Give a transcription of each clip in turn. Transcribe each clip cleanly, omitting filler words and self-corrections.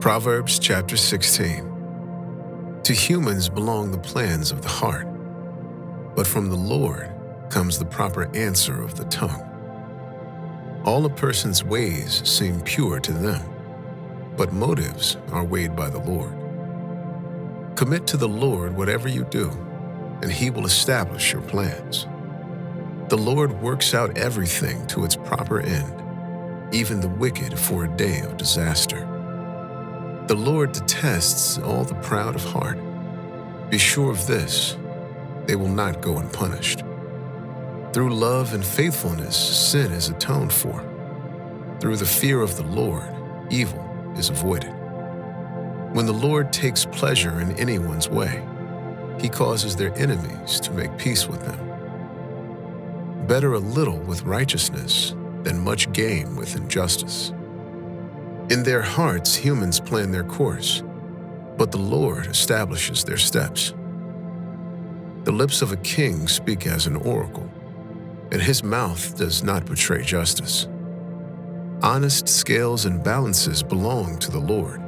Proverbs chapter 16. To humans belong the plans of the heart, but from the Lord comes the proper answer of the tongue. All a person's ways seem pure to them, but motives are weighed by the Lord. Commit to the Lord whatever you do, and He will establish your plans. The Lord works out everything to its proper end, even the wicked for a day of disaster. The Lord detests all the proud of heart. Be sure of this, they will not go unpunished. Through love and faithfulness, sin is atoned for. Through the fear of the Lord, evil is avoided. When the Lord takes pleasure in anyone's way, He causes their enemies to make peace with them. Better a little with righteousness than much gain with injustice. In their hearts, humans plan their course, but the Lord establishes their steps. The lips of a king speak as an oracle, and his mouth does not betray justice. Honest scales and balances belong to the Lord.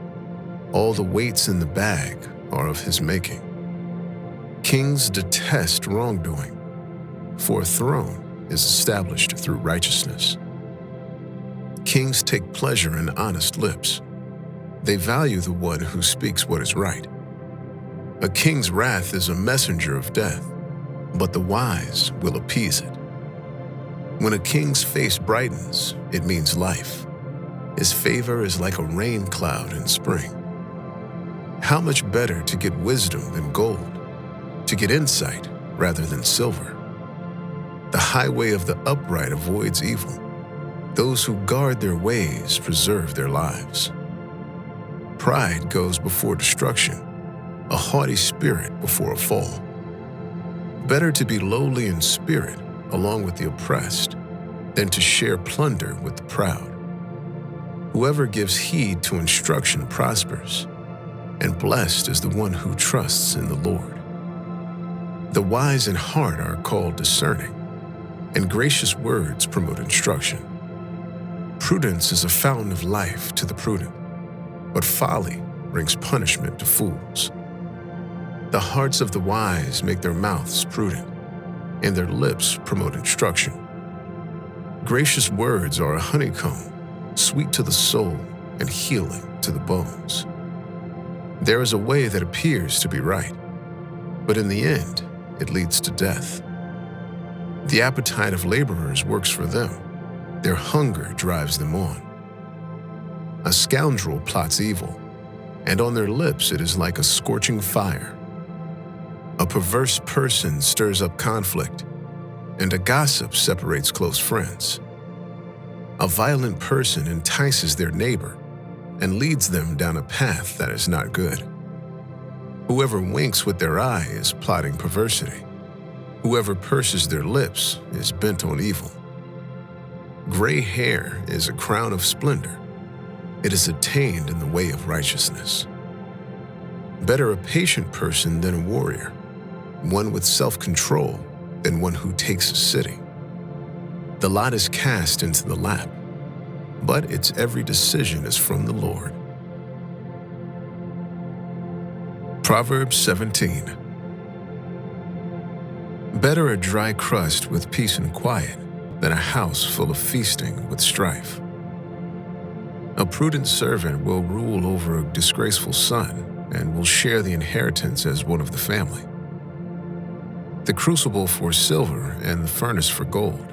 All the weights in the bag are of His making. Kings detest wrongdoing, for a throne is established through righteousness. Kings take pleasure in honest lips. They value the one who speaks what is right. A king's wrath is a messenger of death, but the wise will appease it. When a king's face brightens, it means life. His favor is like a rain cloud in spring. How much better to get wisdom than gold, to get insight rather than silver. The highway of the upright avoids evil. Those who guard their ways preserve their lives. Pride goes before destruction, a haughty spirit before a fall. Better to be lowly in spirit along with the oppressed than to share plunder with the proud. Whoever gives heed to instruction prospers, and blessed is the one who trusts in the Lord. The wise in heart are called discerning, and gracious words promote instruction. Prudence is a fountain of life to the prudent, but folly brings punishment to fools. The hearts of the wise make their mouths prudent, and their lips promote instruction. Gracious words are a honeycomb, sweet to the soul and healing to the bones. There is a way that appears to be right, but in the end it leads to death. The appetite of laborers works for them. Their hunger drives them on. A scoundrel plots evil, and on their lips it is like a scorching fire. A perverse person stirs up conflict, and a gossip separates close friends. A violent person entices their neighbor and leads them down a path that is not good. Whoever winks with their eye is plotting perversity. Whoever purses their lips is bent on evil. Gray hair is a crown of splendor. It is attained in the way of righteousness. Better a patient person than a warrior, one with self-control than one who takes a city. The lot is cast into the lap, but its every decision is from the Lord. Proverbs 17. Better a dry crust with peace and quiet than a house full of feasting with strife. A prudent servant will rule over a disgraceful son and will share the inheritance as one of the family. The crucible for silver and the furnace for gold,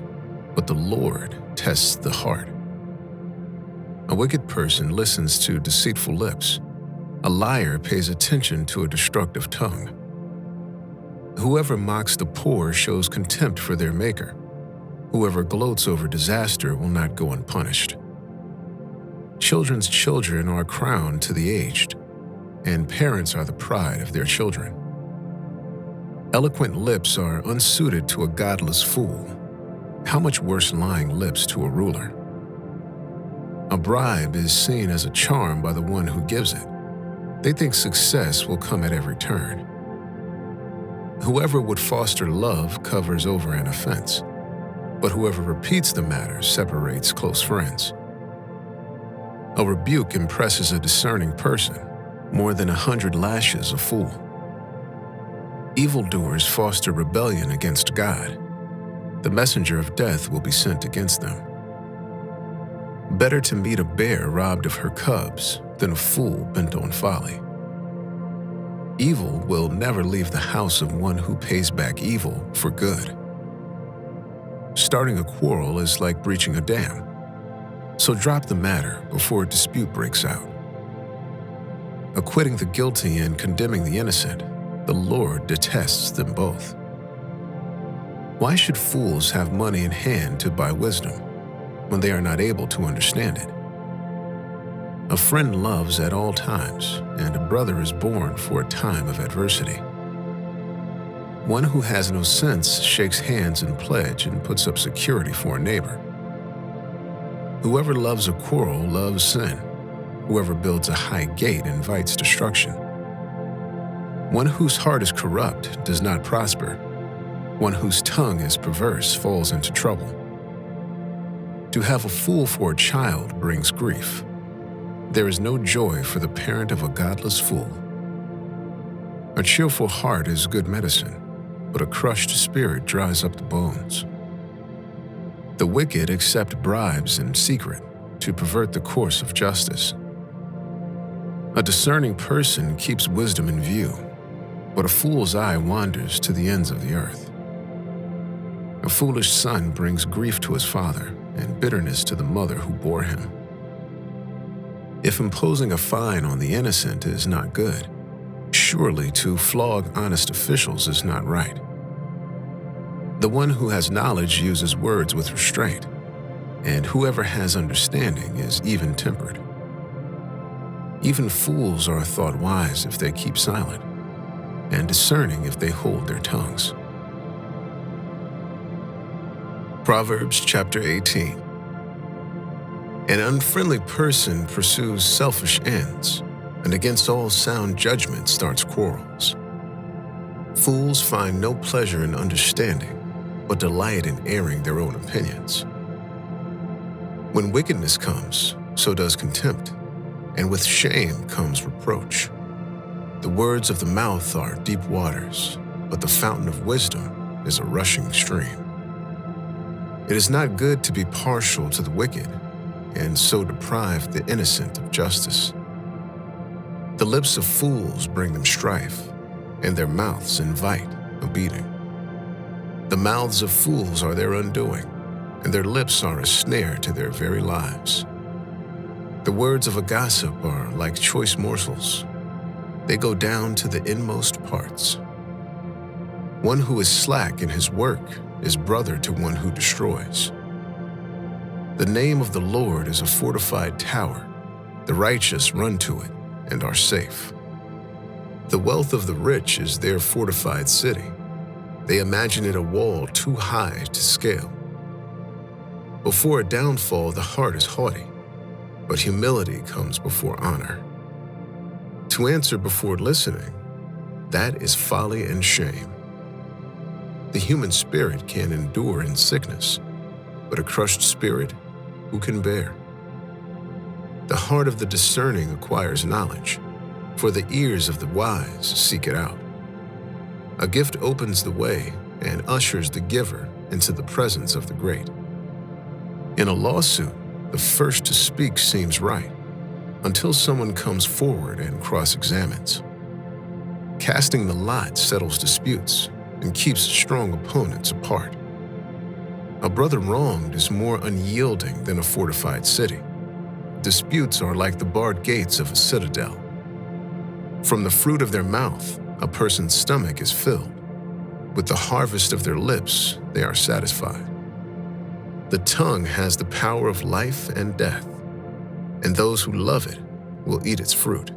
but the Lord tests the heart. A wicked person listens to deceitful lips. A liar pays attention to a destructive tongue. Whoever mocks the poor shows contempt for their maker. Whoever gloats over disaster will not go unpunished. Children's children are a crown to the aged, and parents are the pride of their children. Eloquent lips are unsuited to a godless fool. How much worse lying lips to a ruler? A bribe is seen as a charm by the one who gives it. They think success will come at every turn. Whoever would foster love covers over an offense, but whoever repeats the matter separates close friends. A rebuke impresses a discerning person more than 100 lashes a fool. Evildoers foster rebellion against God. The messenger of death will be sent against them. Better to meet a bear robbed of her cubs than a fool bent on folly. Evil will never leave the house of one who pays back evil for good. Starting a quarrel is like breaching a dam, so drop the matter before a dispute breaks out. Acquitting the guilty and condemning the innocent, the Lord detests them both. Why should fools have money in hand to buy wisdom when they are not able to understand it? A friend loves at all times, and a brother is born for a time of adversity. One who has no sense shakes hands in pledge and puts up security for a neighbor. Whoever loves a quarrel loves sin. Whoever builds a high gate invites destruction. One whose heart is corrupt does not prosper. One whose tongue is perverse falls into trouble. To have a fool for a child brings grief. There is no joy for the parent of a godless fool. A cheerful heart is good medicine, but a crushed spirit dries up the bones. The wicked accept bribes in secret to pervert the course of justice. A discerning person keeps wisdom in view, but a fool's eye wanders to the ends of the earth. A foolish son brings grief to his father and bitterness to the mother who bore him. If imposing a fine on the innocent is not good, surely to flog honest officials is not right. The one who has knowledge uses words with restraint, and whoever has understanding is even-tempered. Even fools are thought wise if they keep silent, and discerning if they hold their tongues. Proverbs chapter 18. An unfriendly person pursues selfish ends, and against all sound judgment starts quarrels. Fools find no pleasure in understanding, but delight in airing their own opinions. When wickedness comes, so does contempt, and with shame comes reproach. The words of the mouth are deep waters, but the fountain of wisdom is a rushing stream. It is not good to be partial to the wicked, and so deprive the innocent of justice. The lips of fools bring them strife, and their mouths invite a beating. The mouths of fools are their undoing, and their lips are a snare to their very lives. The words of a gossip are like choice morsels. They go down to the inmost parts. One who is slack in his work is brother to one who destroys. The name of the Lord is a fortified tower. The righteous run to it and are safe. The wealth of the rich is their fortified city. They imagine it a wall too high to scale. Before a downfall, the heart is haughty, but humility comes before honor. To answer before listening, that is folly and shame. The human spirit can endure in sickness, but a crushed spirit, who can bear? The heart of the discerning acquires knowledge, for the ears of the wise seek it out. A gift opens the way and ushers the giver into the presence of the great. In a lawsuit, the first to speak seems right, until someone comes forward and cross-examines. Casting the lot settles disputes and keeps strong opponents apart. A brother wronged is more unyielding than a fortified city. Disputes are like the barred gates of a citadel. From the fruit of their mouth, a person's stomach is filled. With the harvest of their lips, they are satisfied. The tongue has the power of life and death, and those who love it will eat its fruit.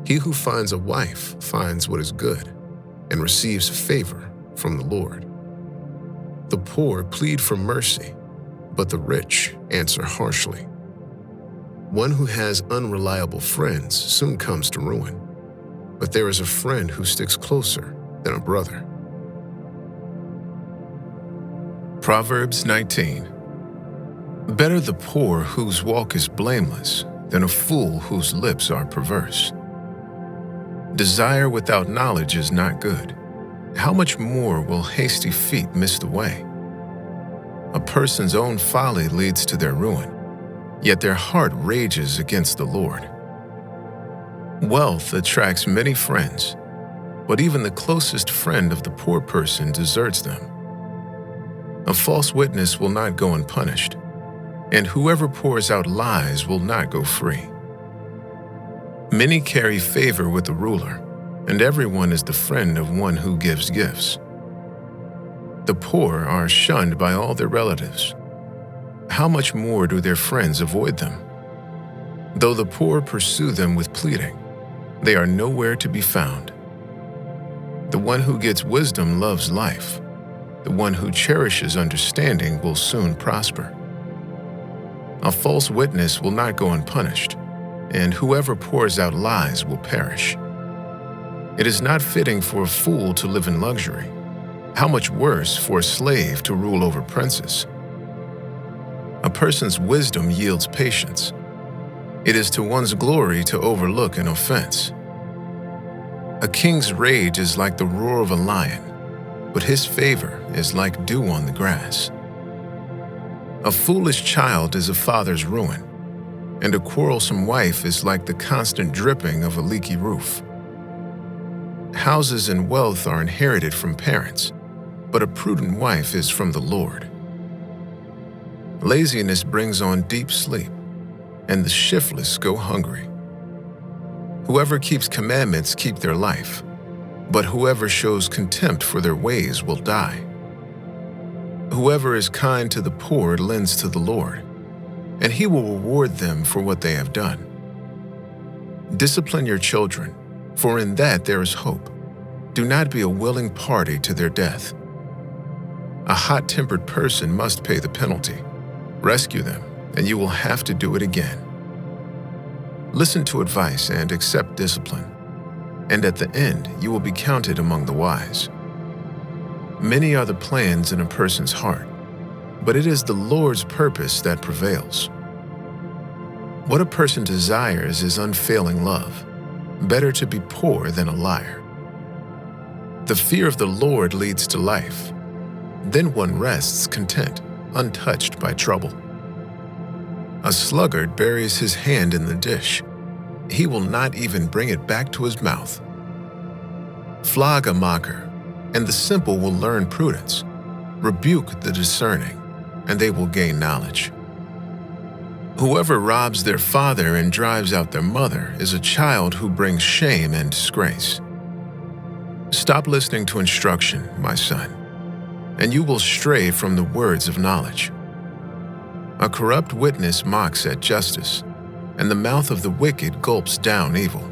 He who finds a wife finds what is good and receives favor from the Lord. The poor plead for mercy, but the rich answer harshly. One who has unreliable friends soon comes to ruin, but there is a friend who sticks closer than a brother. Proverbs 19. Better the poor whose walk is blameless than a fool whose lips are perverse. Desire without knowledge is not good. How much more will hasty feet miss the way? A person's own folly leads to their ruin, yet their heart rages against the Lord. Wealth attracts many friends, but even the closest friend of the poor person deserts them. A false witness will not go unpunished, and whoever pours out lies will not go free. Many carry favor with the ruler, and everyone is the friend of one who gives gifts. The poor are shunned by all their relatives. How much more do their friends avoid them? Though the poor pursue them with pleading, they are nowhere to be found. The one who gets wisdom loves life. The one who cherishes understanding will soon prosper. A false witness will not go unpunished, and whoever pours out lies will perish. It is not fitting for a fool to live in luxury. How much worse for a slave to rule over princes? A person's wisdom yields patience. It is to one's glory to overlook an offense. A king's rage is like the roar of a lion, but his favor is like dew on the grass. A foolish child is a father's ruin, and a quarrelsome wife is like the constant dripping of a leaky roof. Houses and wealth are inherited from parents, but a prudent wife is from the Lord. Laziness brings on deep sleep, and the shiftless go hungry. Whoever keeps commandments keep their life, but whoever shows contempt for their ways will die. Whoever is kind to the poor lends to the Lord, and he will reward them for what they have done. Discipline your children, for in that there is hope. Do not be a willing party to their death. A hot-tempered person must pay the penalty. Rescue them, and you will have to do it again. Listen to advice and accept discipline, and at the end you will be counted among the wise. Many are the plans in a person's heart, but it is the Lord's purpose that prevails. What a person desires is unfailing love. Better to be poor than a liar. The fear of the Lord leads to life. Then one rests content, untouched by trouble. A sluggard buries his hand in the dish. He will not even bring it back to his mouth. Flog a mocker, and the simple will learn prudence. Rebuke the discerning, and they will gain knowledge. Whoever robs their father and drives out their mother is a child who brings shame and disgrace. Stop listening to instruction, my son, and you will stray from the words of knowledge. A corrupt witness mocks at justice, and the mouth of the wicked gulps down evil.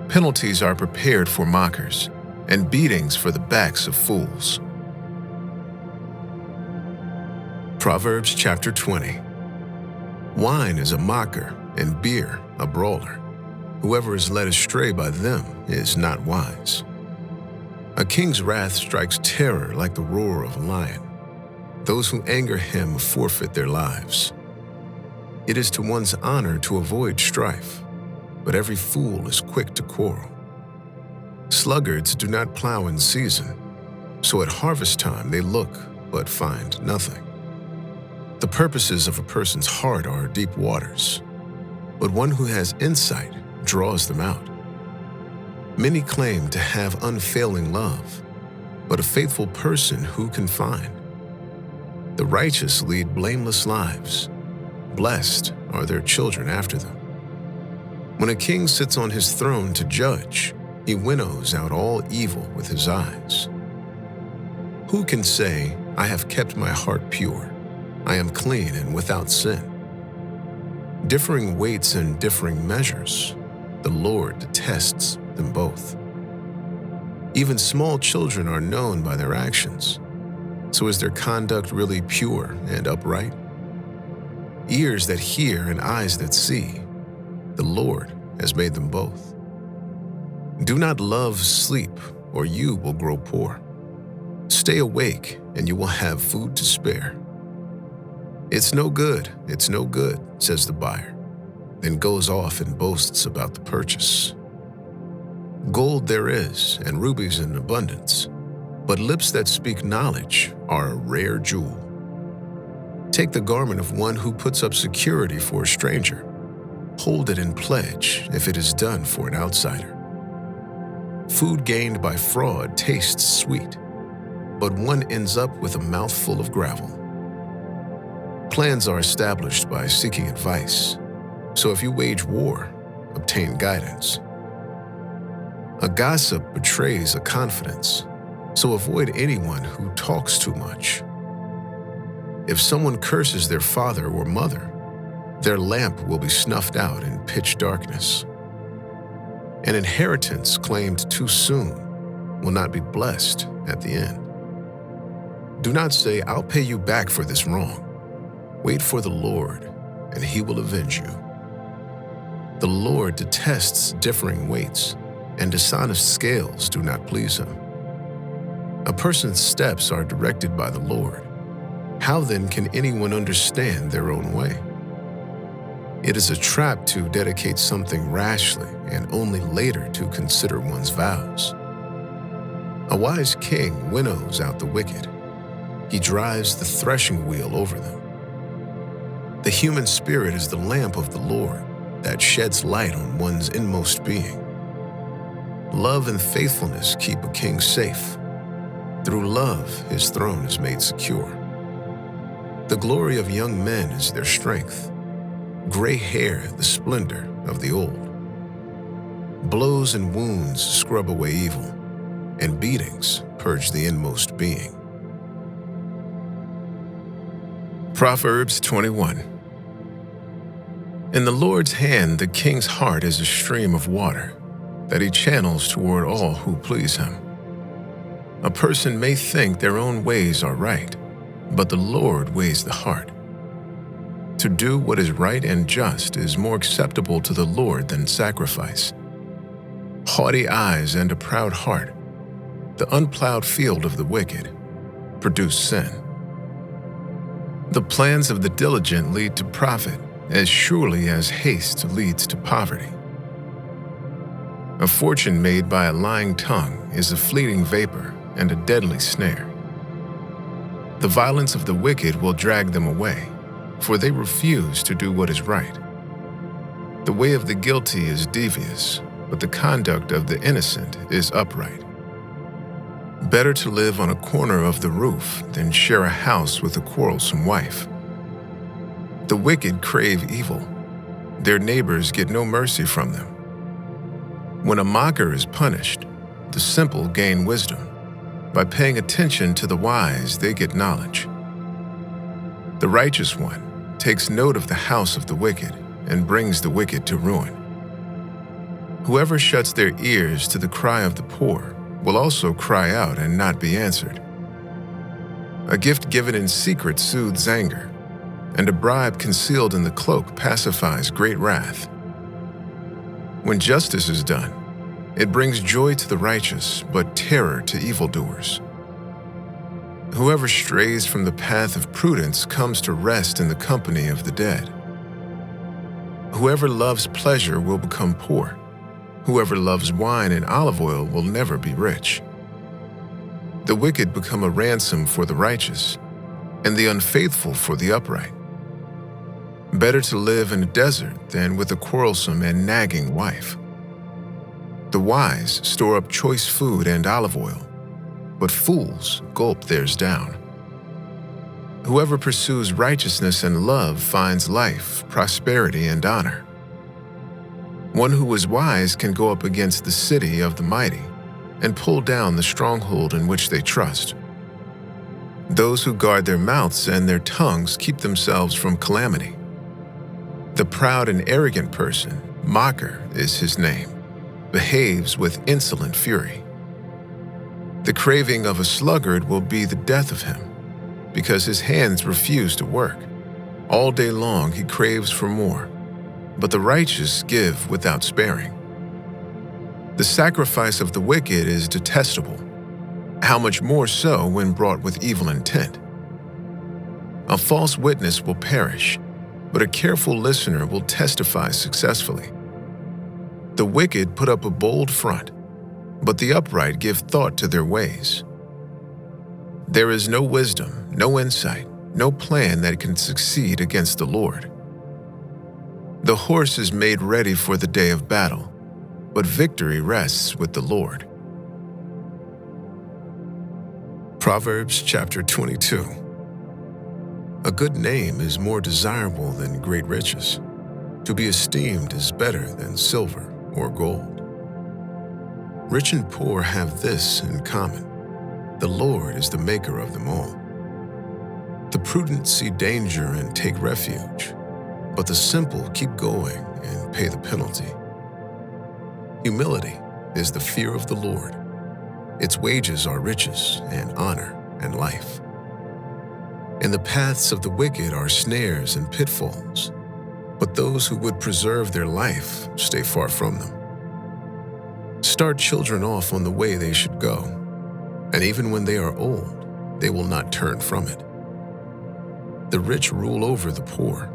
Penalties are prepared for mockers, and beatings for the backs of fools. Proverbs chapter 20. Wine is a mocker, and beer a brawler. Whoever is led astray by them is not wise. A king's wrath strikes terror like the roar of a lion. Those who anger him forfeit their lives. It is to one's honor to avoid strife, but every fool is quick to quarrel. Sluggards do not plow in season, so at harvest time they look but find nothing. The purposes of a person's heart are deep waters, but one who has insight draws them out. Many claim to have unfailing love, but a faithful person who can find? The righteous lead blameless lives. Blessed are their children after them. When a king sits on his throne to judge, he winnows out all evil with his eyes. Who can say, I have kept my heart pure? I am clean and without sin. Differing weights and differing measures, the Lord detests them both. Even small children are known by their actions. So is their conduct really pure and upright? Ears that hear and eyes that see, the Lord has made them both. Do not love sleep, or you will grow poor. Stay awake, and you will have food to spare. It's no good, says the buyer, then goes off and boasts about the purchase. Gold there is, and rubies in abundance, but lips that speak knowledge are a rare jewel. Take the garment of one who puts up security for a stranger. Hold it in pledge if it is done for an outsider. Food gained by fraud tastes sweet, but one ends up with a mouthful of gravel. Plans are established by seeking advice, so if you wage war, obtain guidance. A gossip betrays a confidence, so avoid anyone who talks too much. If someone curses their father or mother, their lamp will be snuffed out in pitch darkness. An inheritance claimed too soon will not be blessed at the end. Do not say, "I'll pay you back for this wrong." Wait for the Lord, and he will avenge you. The Lord detests differing weights, and dishonest scales do not please him. A person's steps are directed by the Lord. How then can anyone understand their own way? It is a trap to dedicate something rashly and only later to consider one's vows. A wise king winnows out the wicked. He drives the threshing wheel over them. The human spirit is the lamp of the Lord that sheds light on one's inmost being. Love and faithfulness keep a king safe. Through love, his throne is made secure. The glory of young men is their strength. Gray hair, the splendor of the old. Blows and wounds scrub away evil, and beatings purge the inmost being. Proverbs 21. In the Lord's hand the king's heart is a stream of water, that he channels toward all who please him. A person may think their own ways are right, but the Lord weighs the heart. To do what is right and just is more acceptable to the Lord than sacrifice. Haughty eyes and a proud heart, the unplowed field of the wicked, produce sin. The plans of the diligent lead to profit, as surely as haste leads to poverty. A fortune made by a lying tongue is a fleeting vapor and a deadly snare. The violence of the wicked will drag them away, for they refuse to do what is right. The way of the guilty is devious, but the conduct of the innocent is upright. Better to live on a corner of the roof than share a house with a quarrelsome wife. The wicked crave evil. Their neighbors get no mercy from them. When a mocker is punished, the simple gain wisdom. By paying attention to the wise, they get knowledge. The righteous one takes note of the house of the wicked and brings the wicked to ruin. Whoever shuts their ears to the cry of the poor will also cry out and not be answered. A gift given in secret soothes anger, and a bribe concealed in the cloak pacifies great wrath. When justice is done, it brings joy to the righteous, but terror to evildoers. Whoever strays from the path of prudence comes to rest in the company of the dead. Whoever loves pleasure will become poor. Whoever loves wine and olive oil will never be rich. The wicked become a ransom for the righteous, and the unfaithful for the upright. Better to live in a desert than with a quarrelsome and nagging wife. The wise store up choice food and olive oil, but fools gulp theirs down. Whoever pursues righteousness and love finds life, prosperity, and honor. One who is wise can go up against the city of the mighty and pull down the stronghold in which they trust. Those who guard their mouths and their tongues keep themselves from calamity. The proud and arrogant person, mocker is his name, behaves with insolent fury. The craving of a sluggard will be the death of him, because his hands refuse to work. All day long he craves for more, but the righteous give without sparing. The sacrifice of the wicked is detestable. How much more so when brought with evil intent? A false witness will perish, but a careful listener will testify successfully. The wicked put up a bold front, but the upright give thought to their ways. There is no wisdom, no insight, no plan that can succeed against the Lord. The horse is made ready for the day of battle, but victory rests with the Lord. Proverbs chapter 22. A good name is more desirable than great riches. To be esteemed is better than silver or gold. Rich and poor have this in common: the Lord is the maker of them all. The prudent see danger and take refuge, but the simple keep going and pay the penalty. Humility is the fear of the Lord. Its wages are riches and honor and life. In the paths of the wicked are snares and pitfalls, but those who would preserve their life stay far from them. Start children off on the way they should go, and even when they are old, they will not turn from it. The rich rule over the poor,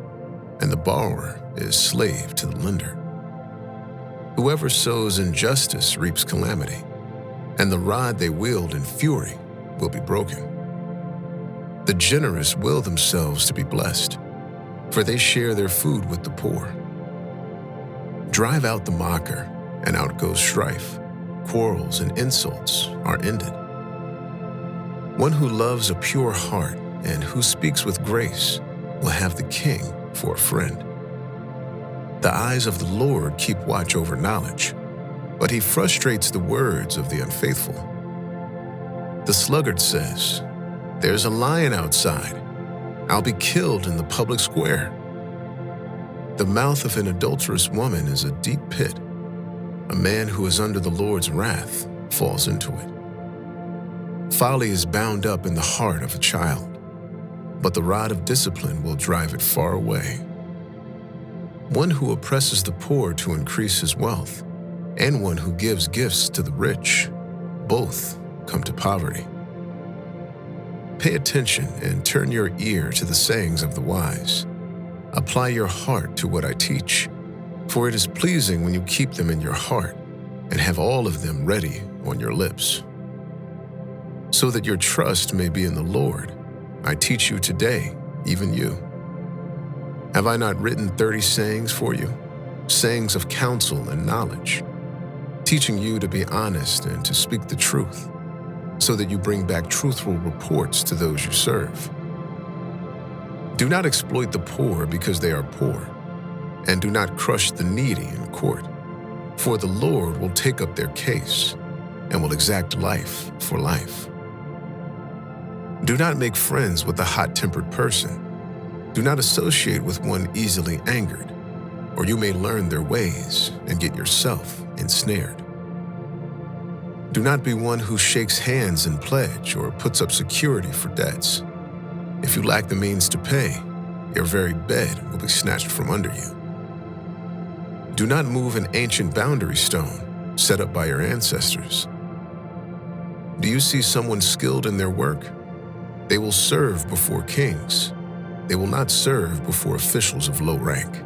and the borrower is slave to the lender. Whoever sows injustice reaps calamity, and the rod they wield in fury will be broken. The generous will themselves to be blessed, for they share their food with the poor. Drive out the mocker, and out goes strife. Quarrels and insults are ended. One who loves a pure heart and who speaks with grace will have the king for a friend. The eyes of the Lord keep watch over knowledge, but he frustrates the words of the unfaithful. The sluggard says, "There's a lion outside. I'll be killed in the public square." The mouth of an adulterous woman is a deep pit. A man who is under the Lord's wrath falls into it. Folly is bound up in the heart of a child, but the rod of discipline will drive it far away. One who oppresses the poor to increase his wealth, and one who gives gifts to the rich, both come to poverty. Pay attention and turn your ear to the sayings of the wise. Apply your heart to what I teach, for it is pleasing when you keep them in your heart and have all of them ready on your lips. So that your trust may be in the Lord, I teach you today, even you. Have I not written 30 sayings for you, sayings of counsel and knowledge, teaching you to be honest and to speak the truth, so that you bring back truthful reports to those you serve? Do not exploit the poor because they are poor, and do not crush the needy in court, for the Lord will take up their case and will exact life for life. Do not make friends with a hot-tempered person. Do not associate with one easily angered, or you may learn their ways and get yourself ensnared. Do not be one who shakes hands in pledge or puts up security for debts. If you lack the means to pay, your very bed will be snatched from under you. Do not move an ancient boundary stone set up by your ancestors. Do you see someone skilled in their work? They will serve before kings. They will not serve before officials of low rank.